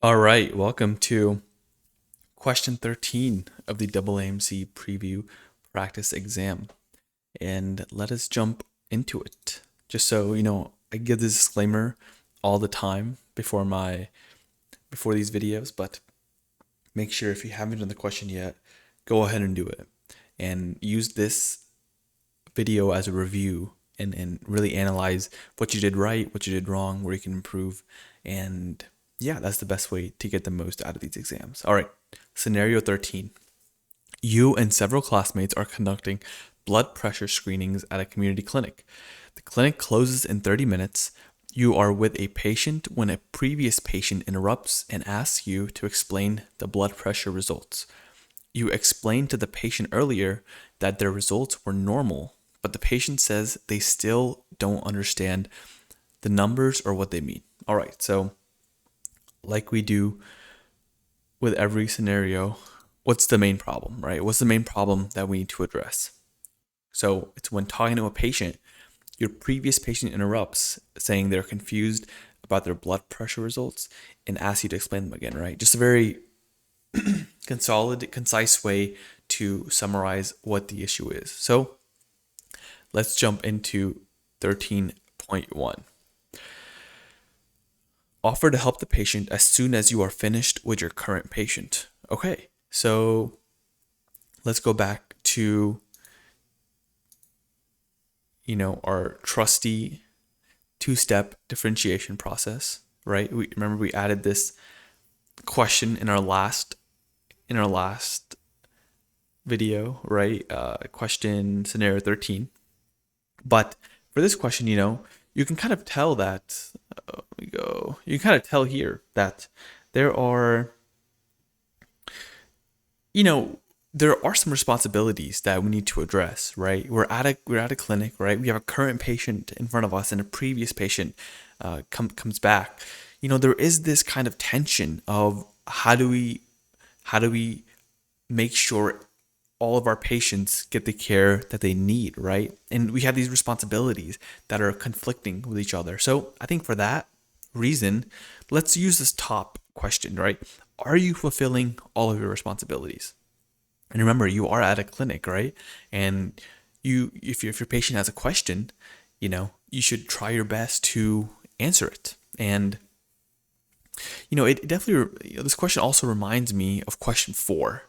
All right, welcome to question 13 of the AAMC preview practice exam. And let us jump into it. Just so you know, I give this disclaimer all the time before these videos, but make sure if you haven't done the question yet, go ahead and do it. And use this video as a review and really analyze what you did right, what you did wrong, where you can improve. And yeah, that's the best way to get the most out of these exams. All right, scenario 13. You and several classmates are conducting blood pressure screenings at a community clinic. The clinic closes in 30 minutes. You are with a patient when a previous patient interrupts and asks you to explain the blood pressure results. You explained to the patient earlier that their results were normal, but the patient says they still don't understand the numbers or what they mean. All right, so like we do with every scenario, what's the main problem, right? What's the main problem that we need to address? So it's when talking to a patient, your previous patient interrupts saying they're confused about their blood pressure results and asks you to explain them again, right? Just a very consolidated, concise way to summarize what the issue is. So let's jump into 13.1. Offer to help the patient as soon as you are finished with your current patient. Okay, so let's go back to our trusty two-step differentiation process, right? Remember we added this question in our last video, right? Question scenario 13. But for this question, you can kind of tell that you can kind of tell here that there are you know there are some responsibilities that we need to address, right? We're at a clinic, right? We have a current patient in front of us, and a previous patient comes back. There is this kind of tension of how do we make sure all of our patients get the care that they need, right? And we have these responsibilities that are conflicting with each other. So I think for that reason, let's use this top question, right? Are you fulfilling all of your responsibilities? And remember, you are at a clinic, right? And if your patient has a question, you should try your best to answer it. And it definitely, this question also reminds me of question 4,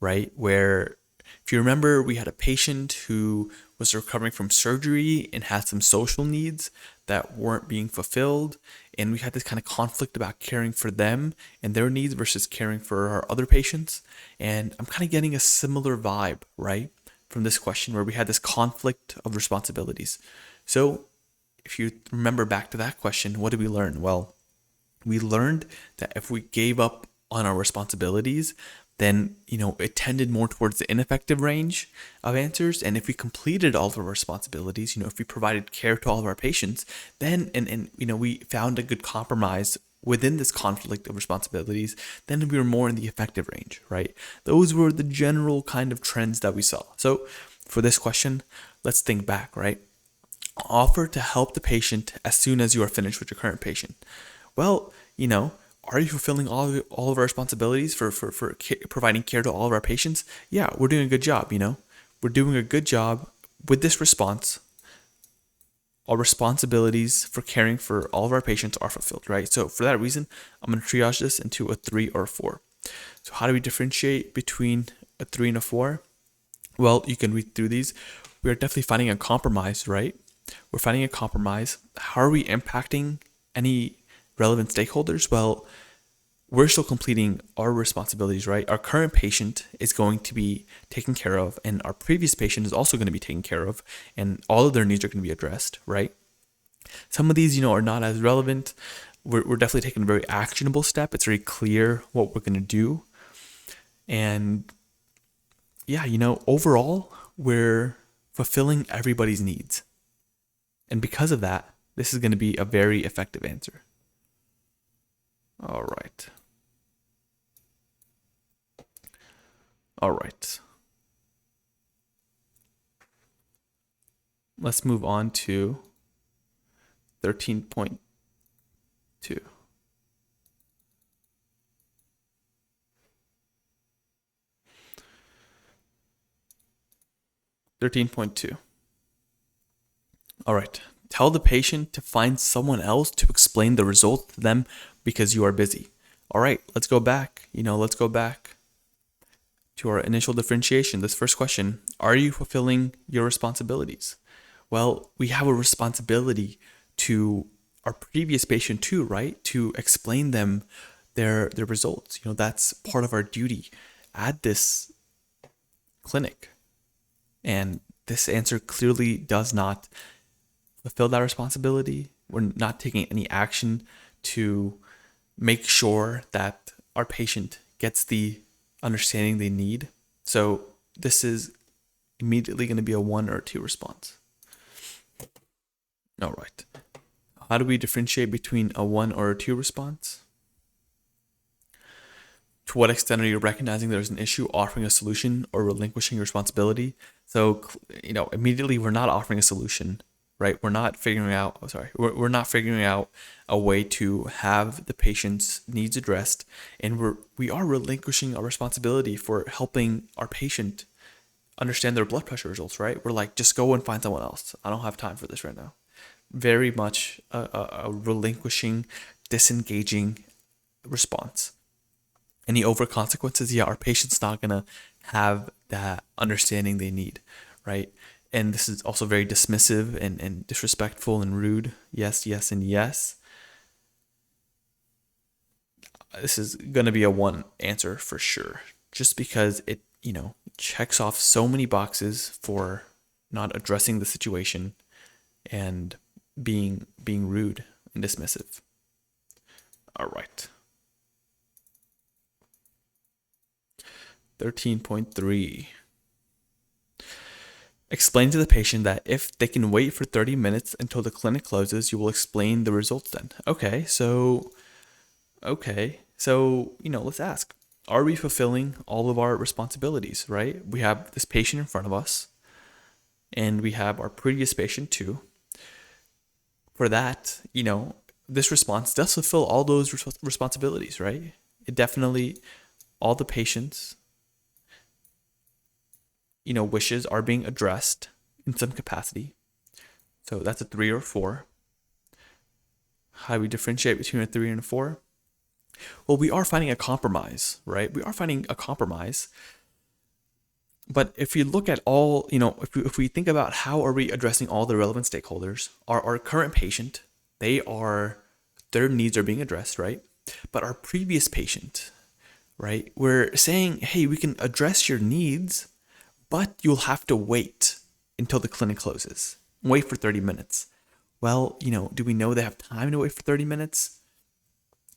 right? Where, if you remember, we had a patient who was recovering from surgery and had some social needs that weren't being fulfilled. And we had this kind of conflict about caring for them and their needs versus caring for our other patients. And I'm kind of getting a similar vibe, right, from this question where we had this conflict of responsibilities. So if you remember back to that question, what did we learn? Well, we learned that if we gave up on our responsibilities, then it tended more towards the ineffective range of answers. And if we completed all of our responsibilities, if we provided care to all of our patients, then and we found a good compromise within this conflict of responsibilities, then we were more in the effective range, right? Those were the general kind of trends that we saw. So for this question, let's think back, right? Offer to help the patient as soon as you are finished with your current patient. Well, are you fulfilling all of our responsibilities for providing care to all of our patients? Yeah, we're doing a good job, We're doing a good job with this response. Our responsibilities for caring for all of our patients are fulfilled, right? So for that reason, I'm going to triage this into a 3 or a 4. So how do we differentiate between a 3 and a 4? Well, you can read through these. We are definitely finding a compromise, right? We're finding a compromise. How are we impacting any relevant stakeholders? Well, we're still completing our responsibilities, right? Our current patient is going to be taken care of, and our previous patient is also going to be taken care of, and all of their needs are going to be addressed, right? Some of these, are not as relevant. We're definitely taking a very actionable step. It's very clear what we're going to do. And yeah, overall, we're fulfilling everybody's needs. And because of that, this is going to be a very effective answer. All right. All right. Let's move on to 13.2. 13.2. All right. Tell the patient to find someone else to explain the result to them because you are busy. All right, let's go back. Let's go back to our initial differentiation. This first question, are you fulfilling your responsibilities? Well, we have a responsibility to our previous patient too, right? To explain them their results. That's part of our duty at this clinic. And this answer clearly does not fulfill that responsibility. We're not taking any action to make sure that our patient gets the understanding they need. So this is immediately going to be a 1 or 2 response. All right. How do we differentiate between a 1 or a 2 response? To what extent are you recognizing there's an issue, offering a solution, or relinquishing your responsibility? So, immediately we're not offering a solution, right? We're not figuring out, we're not figuring out a way to have the patient's needs addressed. And we are relinquishing our responsibility for helping our patient understand their blood pressure results, right? We're like, just go and find someone else. I don't have time for this right now. Very much a relinquishing, disengaging response. Any over consequences? Yeah, our patient's not going to have that understanding they need, right? And this is also very dismissive and disrespectful and rude. Yes, yes, and yes. This is going to be a 1 answer for sure, just because it, checks off so many boxes for not addressing the situation and being rude and dismissive. All right. 13.3. Explain to the patient that if they can wait for 30 minutes until the clinic closes, you will explain the results then. Okay, so let's ask, are we fulfilling all of our responsibilities, right? We have this patient in front of us, and we have our previous patient too. For that, this response does fulfill all those responsibilities, right? It definitely, all the patients, wishes are being addressed in some capacity. So that's a 3 or 4. How do we differentiate between a 3 and a 4? Well, we are finding a compromise, right? We are finding a compromise. But if we look at all, if we think about how are we addressing all the relevant stakeholders, our current patient, their needs are being addressed, right? But our previous patient, right? We're saying, hey, we can address your needs, but you'll have to wait until the clinic closes. Wait for 30 minutes. Well, do we know they have time to wait for 30 minutes?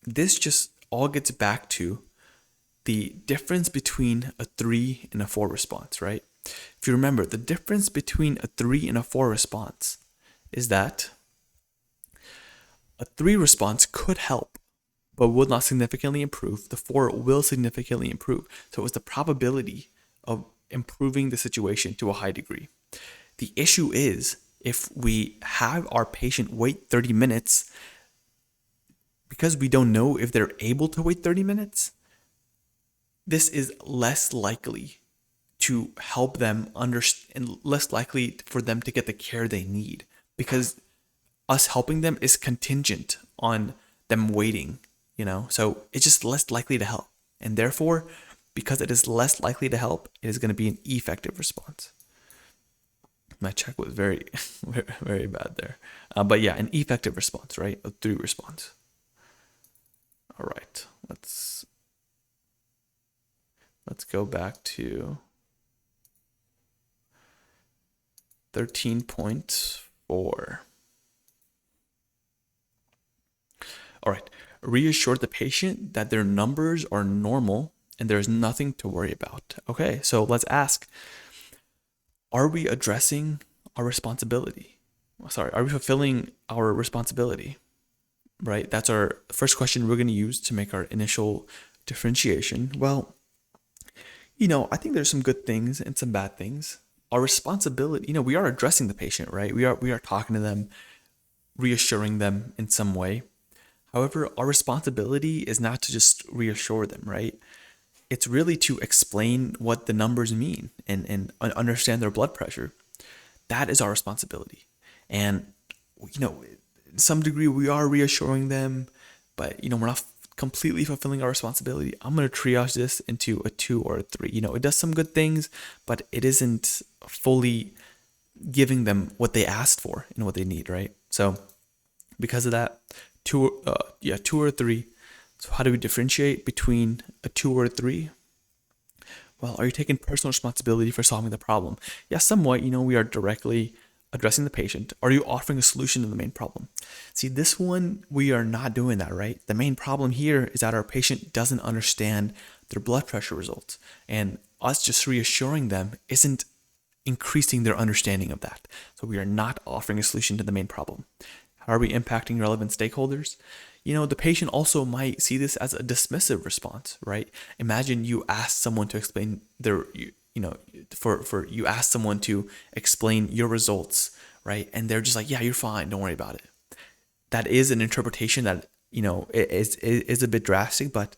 This just all gets back to the difference between a 3 and a 4 response, right? If you remember, the difference between a 3 and a 4 response is that a 3 response could help, but will not significantly improve. The 4 will significantly improve. So it's the probability of improving the situation to a high degree. The issue is if we have our patient wait 30 minutes, because we don't know if they're able to wait 30 minutes, this is less likely to help them understand, and less likely for them to get the care they need, because us helping them is contingent on them waiting, so it's just less likely to help. And therefore, because it is less likely to help, it is going to be an effective response. My check was very, very, very bad there. But yeah, an effective response, right? A 3 response. All right, let's go back to 13.4. All right, reassure the patient that their numbers are normal and there's nothing to worry about. Okay, so let's ask, are we addressing our responsibility? Are we fulfilling our responsibility? Right? That's our first question we're going to use to make our initial differentiation. Well, I think there's some good things and some bad things. Our responsibility, we are addressing the patient, right? We are talking to them, reassuring them in some way. However, our responsibility is not to just reassure them, right? it's really to explain what the numbers mean and understand their blood pressure. That is our responsibility. And, in some degree, we are reassuring them, but, we're not completely fulfilling our responsibility. I'm going to triage this into a 2 or a 3. It does some good things, but it isn't fully giving them what they asked for and what they need, right? So because of that, 2 or 3. So how do we differentiate between a 2 or a 3? Well, are you taking personal responsibility for solving the problem? Yes, somewhat. We are directly addressing the patient. Are you offering a solution to the main problem? See, this one, we are not doing that, right? The main problem here is that our patient doesn't understand their blood pressure results. And us just reassuring them isn't increasing their understanding of that. So we are not offering a solution to the main problem. How are we impacting relevant stakeholders? The patient also might see this as a dismissive response, right? Imagine you ask someone to explain you ask someone to explain your results, right? And they're just like, yeah, you're fine, don't worry about it. That is an interpretation that, is a bit drastic, but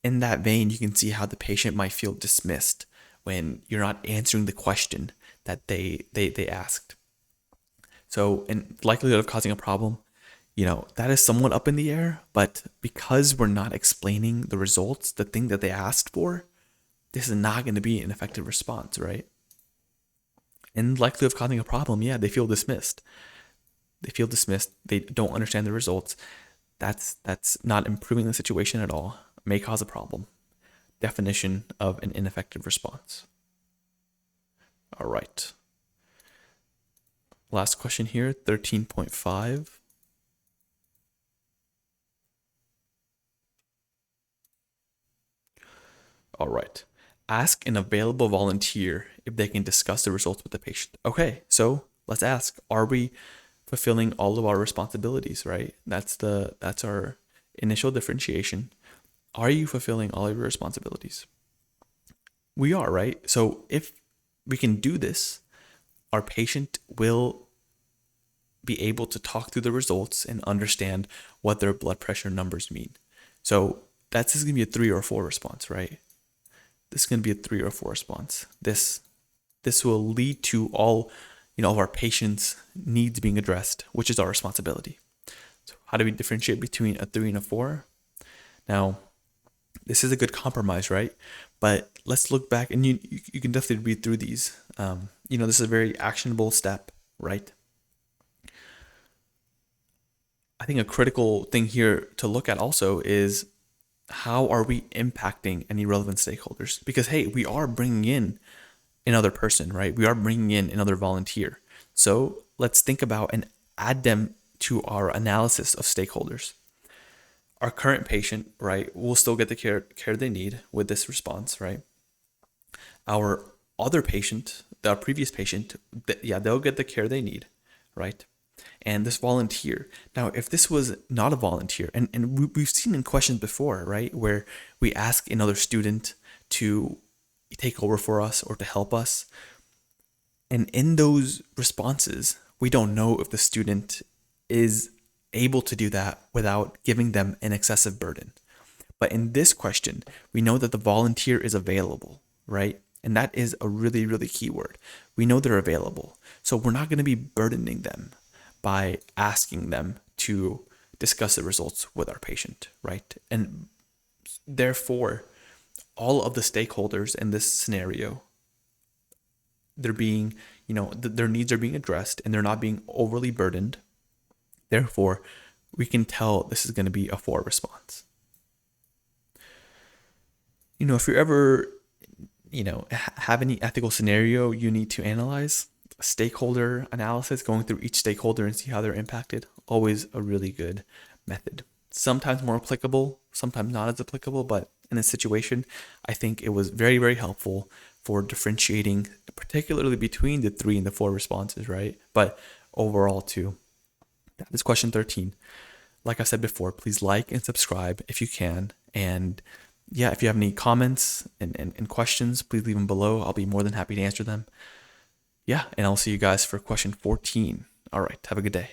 in that vein, you can see how the patient might feel dismissed when you're not answering the question that they asked. So, in likelihood of causing a problem, that is somewhat up in the air, but because we're not explaining the results, the thing that they asked for, this is not going to be an effective response, right? And likelihood of causing a problem, yeah, they feel dismissed. They don't understand the results. That's not improving the situation at all. May cause a problem. Definition of an ineffective response. All right. Last question here, 13.5. All right. Ask an available volunteer if they can discuss the results with the patient. Okay, so let's ask, are we fulfilling all of our responsibilities, right? That's our initial differentiation. Are you fulfilling all of your responsibilities? We are, right? So if we can do this, our patient will be able to talk through the results and understand what their blood pressure numbers mean. So that's going to be a 3 or 4 response, right? This is going to be a 3 or 4 response. This will lead to all of our patients' needs being addressed, which is our responsibility. So how do we differentiate between a 3 and a 4? Now, this is a good compromise, right? But let's look back, and you can definitely read through these. This is a very actionable step, right? I think a critical thing here to look at also is, how are we impacting any relevant stakeholders? Because, hey, we are bringing in another person, right? We are bringing in another volunteer. So let's think about and add them to our analysis of stakeholders. Our current patient, right, will still get the care they need with this response, right? Our other patient, the previous patient, they'll get the care they need, right? And this volunteer. Now, if this was not a volunteer, and we've seen in questions before, right, where we ask another student to take over for us or to help us. And in those responses, we don't know if the student is able to do that without giving them an excessive burden. But in this question, we know that the volunteer is available, right? And that is a really, really key word. We know they're available. So we're not going to be burdening them by asking them to discuss the results with our patient, right? And therefore, all of the stakeholders in this scenario, they're being, their needs are being addressed and they're not being overly burdened. Therefore, we can tell this is going to be a 4 response. If you ever, have any ethical scenario you need to analyze, stakeholder analysis, going through each stakeholder and see how they're impacted, always a really good method. Sometimes more applicable, sometimes not as applicable, but in this situation, I think it was very, very helpful for differentiating, particularly between the 3 and the 4 responses, right? But overall too. That is question 13. Like I said before, please like and subscribe if you can. And yeah, if you have any comments and questions, please leave them below. I'll be more than happy to answer them. Yeah, and I'll see you guys for question 14. All right, have a good day.